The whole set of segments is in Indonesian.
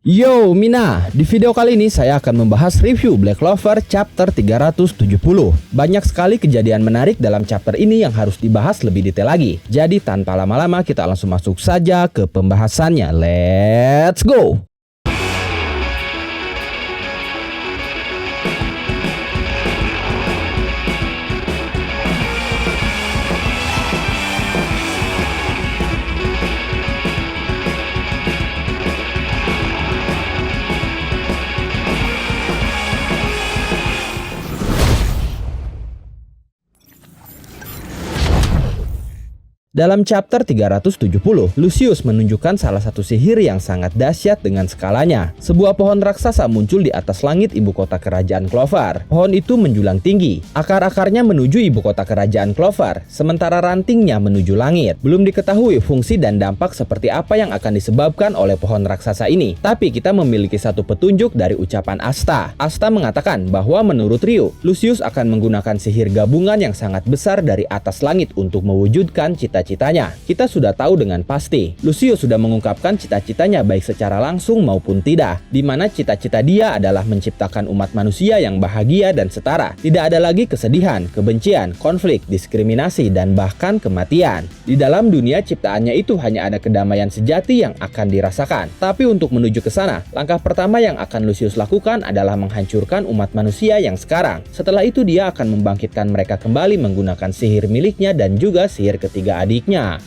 Yo Mina, di video kali ini saya akan membahas review Black Clover chapter 370. Banyak sekali kejadian menarik dalam chapter ini yang harus dibahas lebih detail lagi. Jadi tanpa lama-lama kita langsung masuk saja ke pembahasannya. Let's go! Dalam chapter 370, Lucius menunjukkan salah satu sihir yang sangat dahsyat dengan skalanya. Sebuah pohon raksasa muncul di atas langit ibu kota kerajaan Clover. Pohon itu menjulang tinggi. Akar-akarnya menuju ibu kota kerajaan Clover, sementara rantingnya menuju langit. Belum diketahui fungsi dan dampak seperti apa yang akan disebabkan oleh pohon raksasa ini. Tapi kita memiliki satu petunjuk dari ucapan Asta. Asta mengatakan bahwa menurut Ryu, Lucius akan menggunakan sihir gabungan yang sangat besar dari atas langit untuk mewujudkan cita-citanya. Kita sudah tahu dengan pasti, Lucius sudah mengungkapkan cita-citanya baik secara langsung maupun tidak, di mana cita-cita dia adalah menciptakan umat manusia yang bahagia dan setara. Tidak ada lagi kesedihan, kebencian, konflik, diskriminasi, dan bahkan kematian. Di dalam dunia ciptaannya itu hanya ada kedamaian sejati yang akan dirasakan. Tapi untuk menuju ke sana, langkah pertama yang akan Lucius lakukan adalah menghancurkan umat manusia yang sekarang. Setelah itu dia akan membangkitkan mereka kembali menggunakan sihir miliknya dan juga sihir ketiga adiknya.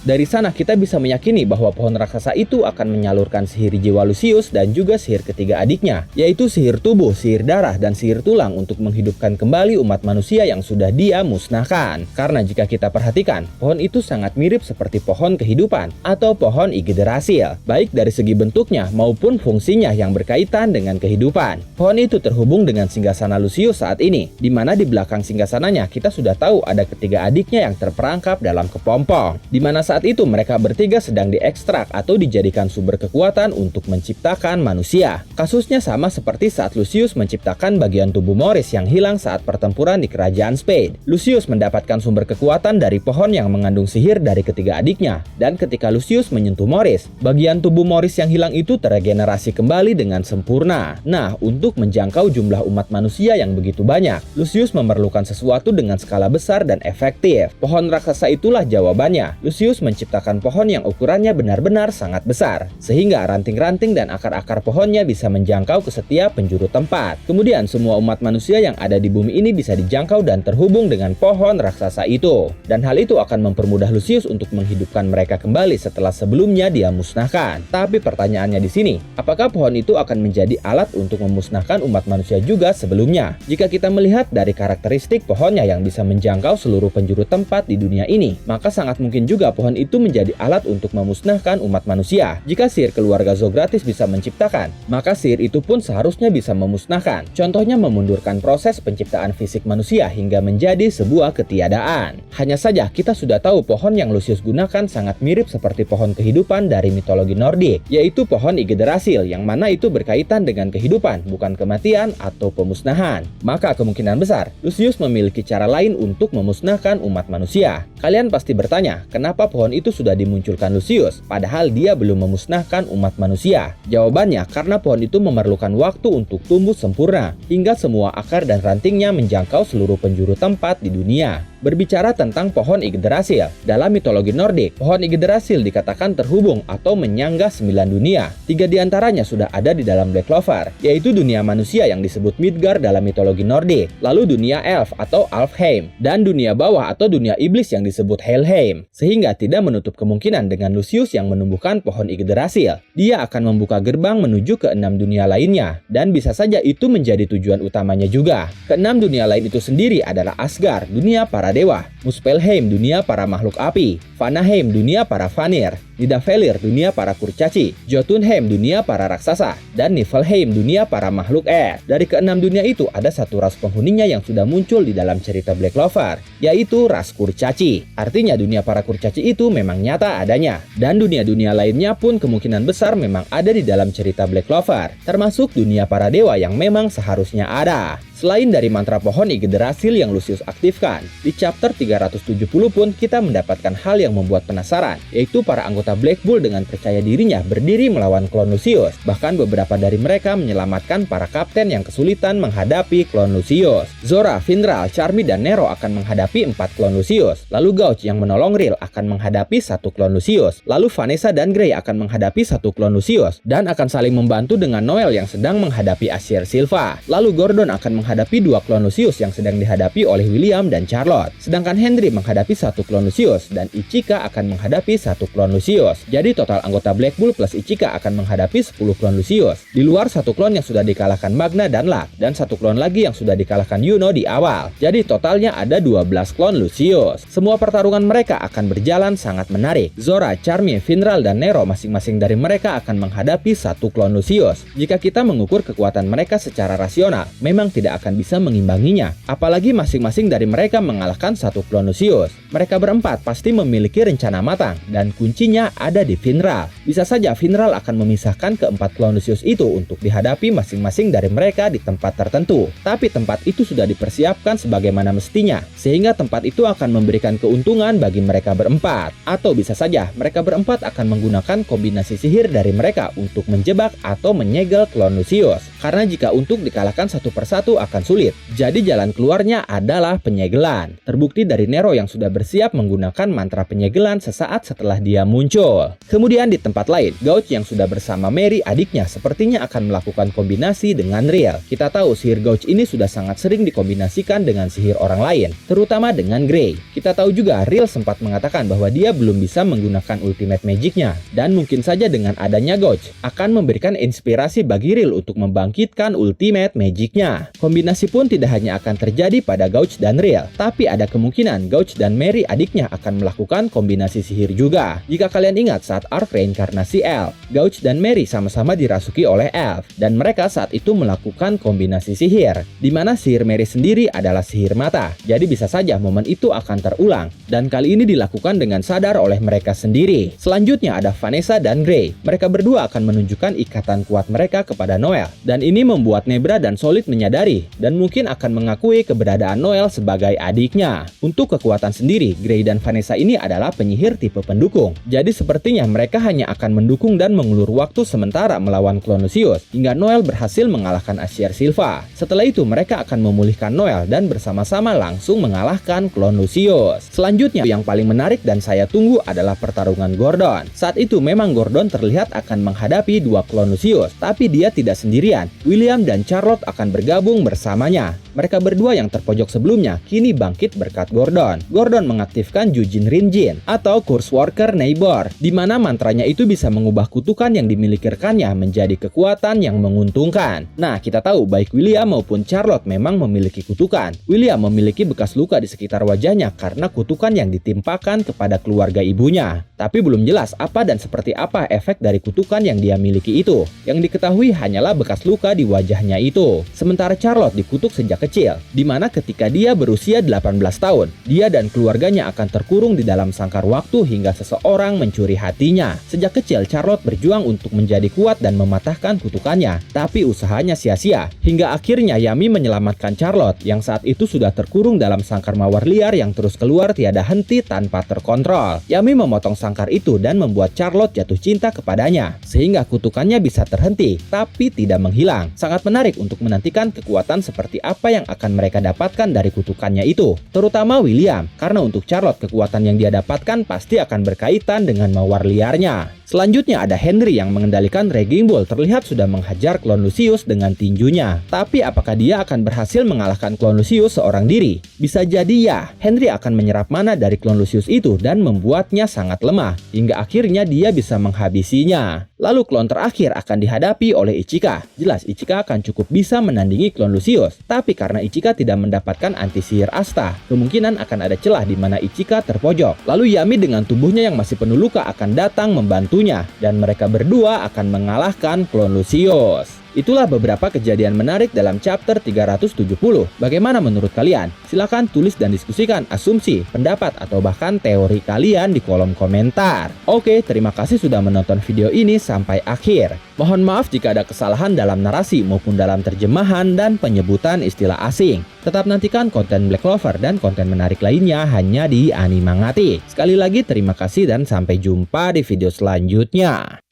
Dari sana kita bisa meyakini bahwa pohon raksasa itu akan menyalurkan sihir jiwa Lucius dan juga sihir ketiga adiknya, yaitu sihir tubuh, sihir darah, dan sihir tulang untuk menghidupkan kembali umat manusia yang sudah dia musnahkan. Karena jika kita perhatikan, pohon itu sangat mirip seperti pohon kehidupan atau pohon Yggdrasil, baik dari segi bentuknya maupun fungsinya yang berkaitan dengan kehidupan. Pohon itu terhubung dengan singgasana Lucius saat ini, di mana di belakang singgasananya kita sudah tahu ada ketiga adiknya yang terperangkap dalam kepompong, di mana saat itu mereka bertiga sedang diekstrak atau dijadikan sumber kekuatan untuk menciptakan manusia. Kasusnya sama seperti saat Lucius menciptakan bagian tubuh Morris yang hilang saat pertempuran di kerajaan Spade. Lucius mendapatkan sumber kekuatan dari pohon yang mengandung sihir dari ketiga adiknya, dan ketika Lucius menyentuh Morris, bagian tubuh Morris yang hilang itu teregenerasi kembali dengan sempurna. Nah, untuk menjangkau jumlah umat manusia yang begitu banyak, Lucius memerlukan sesuatu dengan skala besar dan efektif. Pohon raksasa itulah jawabannya. Lucius menciptakan pohon yang ukurannya benar-benar sangat besar, sehingga ranting-ranting dan akar-akar pohonnya bisa menjangkau ke setiap penjuru tempat. Kemudian semua umat manusia yang ada di bumi ini bisa dijangkau dan terhubung dengan pohon raksasa itu. Dan hal itu akan mempermudah Lucius untuk menghidupkan mereka kembali setelah sebelumnya dia musnahkan. Tapi pertanyaannya di sini, apakah pohon itu akan menjadi alat untuk memusnahkan umat manusia juga sebelumnya? Jika kita melihat dari karakteristik pohonnya yang bisa menjangkau seluruh penjuru tempat di dunia ini, maka sangat mungkin juga pohon itu menjadi alat untuk memusnahkan umat manusia. Jika sihir keluarga Zogratis bisa menciptakan, maka sihir itu pun seharusnya bisa memusnahkan. Contohnya memundurkan proses penciptaan fisik manusia hingga menjadi sebuah ketiadaan. Hanya saja kita sudah tahu pohon yang Lucius gunakan sangat mirip seperti pohon kehidupan dari mitologi Nordik, yaitu pohon Yggdrasil, yang mana itu berkaitan dengan kehidupan, bukan kematian atau pemusnahan. Maka kemungkinan besar Lucius memiliki cara lain untuk memusnahkan umat manusia. Kalian pasti bertanya, kenapa pohon itu sudah dimunculkan Lucius, padahal dia belum memusnahkan umat manusia? Jawabannya, karena pohon itu memerlukan waktu untuk tumbuh sempurna, hingga semua akar dan rantingnya menjangkau seluruh penjuru tempat di dunia. Berbicara tentang pohon Yggdrasil, dalam mitologi Nordik, pohon Yggdrasil dikatakan terhubung atau menyanggah 9 dunia. 3 diantaranya sudah ada di dalam Black Clover, yaitu dunia manusia yang disebut Midgard dalam mitologi Nordik, lalu dunia elf atau Alfheim, dan dunia bawah atau dunia iblis yang disebut Helheim. Sehingga tidak menutup kemungkinan dengan Lucius yang menumbuhkan pohon Yggdrasil, dia akan membuka gerbang menuju ke 6 dunia lainnya, dan bisa saja itu menjadi tujuan utamanya juga. Ke-6 dunia lain itu sendiri adalah Asgard, dunia para dewa, Muspelheim, dunia para makhluk api, Vanaheim, dunia para Vanir, Nidavellir, dunia para kurcaci, Jotunheim, dunia para raksasa, dan Niflheim, dunia para makhluk es. Dari ke-6 dunia itu ada satu ras penghuninya yang sudah muncul di dalam cerita Black Clover, yaitu ras kurcaci. Artinya dunia para kurcaci itu memang nyata adanya, dan dunia-dunia lainnya pun kemungkinan besar memang ada di dalam cerita Black Clover, termasuk dunia para dewa yang memang seharusnya ada. Selain dari mantra pohon Yggdrasil yang Lucius aktifkan, di chapter 370 pun kita mendapatkan hal yang membuat penasaran, yaitu para anggota Black Bull dengan percaya dirinya berdiri melawan klon Lucius. Bahkan beberapa dari mereka menyelamatkan para kapten yang kesulitan menghadapi klon Lucius. Zora, Finral, Charmy, dan Nero akan menghadapi 4 klon Lucius. Lalu Gauch yang menolong Rill akan menghadapi 1 klon Lucius. Lalu Vanessa dan Grey akan menghadapi 1 klon Lucius dan akan saling membantu dengan Noel yang sedang menghadapi Acier Silva. Lalu Gordon akan menghadapi 2 klon Lucius yang sedang dihadapi oleh William dan Charlotte. Sedangkan Henry menghadapi 1 klon Lucius dan Ichika akan menghadapi 1 klon Lucius. Jadi total anggota Black Bull plus Ichika akan menghadapi 10 klon Lucius. Di luar 1 klon yang sudah dikalahkan Magna dan Luck dan 1 klon lagi yang sudah dikalahkan Yuno di awal. Jadi totalnya ada 12 klon Lucius. Semua pertarungan mereka akan berjalan sangat menarik. Zora, Charmy, Finral, dan Nero masing-masing dari mereka akan menghadapi 1 klon Lucius. Jika kita mengukur kekuatan mereka secara rasional, memang tidak akan bisa mengimbanginya. Apalagi masing-masing dari mereka mengalahkan 1 klon Lucius. Mereka berempat pasti memiliki rencana matang dan kuncinya ada di Finral. Bisa saja Finral akan memisahkan keempat klon Lucius itu untuk dihadapi masing-masing dari mereka di tempat tertentu. Tapi tempat itu sudah dipersiapkan sebagaimana mestinya, sehingga tempat itu akan memberikan keuntungan bagi mereka berempat. Atau bisa saja mereka berempat akan menggunakan kombinasi sihir dari mereka untuk menjebak atau menyegel klon Lucius. Karena jika untuk dikalahkan satu persatu akan sulit, jadi jalan keluarnya adalah penyegelan. Terbukti dari Nero yang sudah bersiap menggunakan mantra penyegelan sesaat setelah dia muncul. Kemudian di tempat lain, Gauch yang sudah bersama Mary adiknya sepertinya akan melakukan kombinasi dengan Rill. Kita tahu sihir Gauch ini sudah sangat sering dikombinasikan dengan sihir orang lain, terutama dengan Grey. Kita tahu juga Rill sempat mengatakan bahwa dia belum bisa menggunakan ultimate magicnya, dan mungkin saja dengan adanya Gauch akan memberikan inspirasi bagi Rill untuk membangkitkan ultimate magicnya. Kombinasi pun tidak hanya akan terjadi pada Gauch dan Rill, tapi ada kemungkinan Gauch dan Mary adiknya akan melakukan kombinasi sihir juga. Jika kalian ingat saat arc reinkarnasi Elf, Gauch dan Mary sama-sama dirasuki oleh Elf, dan mereka saat itu melakukan kombinasi sihir, di mana sihir Mary sendiri adalah sihir mata. Jadi bisa saja momen itu akan terulang, dan kali ini dilakukan dengan sadar oleh mereka sendiri. Selanjutnya ada Vanessa dan Grey. Mereka berdua akan menunjukkan ikatan kuat mereka kepada Noel, dan ini membuat Nebra dan Solid menyadari dan mungkin akan mengakui keberadaan Noel sebagai adiknya. Untuk kekuatan sendiri, Grey dan Vanessa ini adalah penyihir tipe pendukung. Jadi sepertinya mereka hanya akan mendukung dan mengulur waktu sementara melawan klon Lucius hingga Noel berhasil mengalahkan Acier Silva. Setelah itu mereka akan memulihkan Noel dan bersama-sama langsung mengalahkan klon Lucius. Selanjutnya yang paling menarik dan saya tunggu adalah pertarungan Gordon. Saat itu memang Gordon terlihat akan menghadapi 2 klon Lucius, tapi dia tidak sendirian. William dan Charlotte akan bergabung bersamanya. Mereka berdua yang terpojok sebelumnya kini bangkit berkat Gordon. Gordon mengaktifkan Jujin Rinjin atau Curse Worker Neighbor, di mana mantranya itu bisa mengubah kutukan yang dimiliki rekannya menjadi kekuatan yang menguntungkan. Nah, kita tahu baik William maupun Charlotte memang memiliki kutukan. William memiliki bekas luka di sekitar wajahnya karena kutukan yang ditimpakan kepada keluarga ibunya. Tapi belum jelas apa dan seperti apa efek dari kutukan yang dia miliki itu. Yang diketahui hanyalah bekas luka di wajahnya itu. Sementara Charlotte dikutuk sejak kecil, di mana ketika dia berusia 18 tahun, dia dan keluarganya akan terkurung di dalam sangkar waktu hingga seseorang mencuri hatinya. Sejak kecil Charlotte berjuang untuk menjadi kuat dan mematahkan kutukannya, tapi usahanya sia-sia. Hingga akhirnya Yami menyelamatkan Charlotte yang saat itu sudah terkurung dalam sangkar mawar liar yang terus keluar tiada henti tanpa terkontrol. Yami memotong sangkar itu dan membuat Charlotte jatuh cinta kepadanya, sehingga kutukannya bisa terhenti, tapi tidak menghilang. Sangat menarik untuk menantikan kekuatan seperti apa yang akan mereka dapatkan dari kutukannya itu, terutama William, karena untuk Charlotte kekuatan yang dia dapatkan pasti akan berkaitan dengan mawar liarnya. Selanjutnya ada Henry yang mengendalikan Raging Bull terlihat sudah menghajar klon Lucius dengan tinjunya. Tapi apakah dia akan berhasil mengalahkan klon Lucius seorang diri? Bisa jadi ya, Henry akan menyerap mana dari klon Lucius itu dan membuatnya sangat lemah, hingga akhirnya dia bisa menghabisinya. Lalu klon terakhir akan dihadapi oleh Ichika. Jelas Ichika akan cukup bisa menandingi klon Lucius, tapi karena Ichika tidak mendapatkan anti sihir Asta, kemungkinan akan ada celah di mana Ichika terpojok. Lalu Yami dengan tubuhnya yang masih penuh luka akan datang membantunya, dan mereka berdua akan mengalahkan klon Lucius. Itulah beberapa kejadian menarik dalam chapter 370. Bagaimana menurut kalian? Silahkan tulis dan diskusikan asumsi, pendapat, atau bahkan teori kalian di kolom komentar. Oke, terima kasih sudah menonton video ini sampai akhir. Mohon maaf jika ada kesalahan dalam narasi maupun dalam terjemahan dan penyebutan istilah asing. Tetap nantikan konten Black Clover dan konten menarik lainnya hanya di Animangati. Sekali lagi terima kasih dan sampai jumpa di video selanjutnya.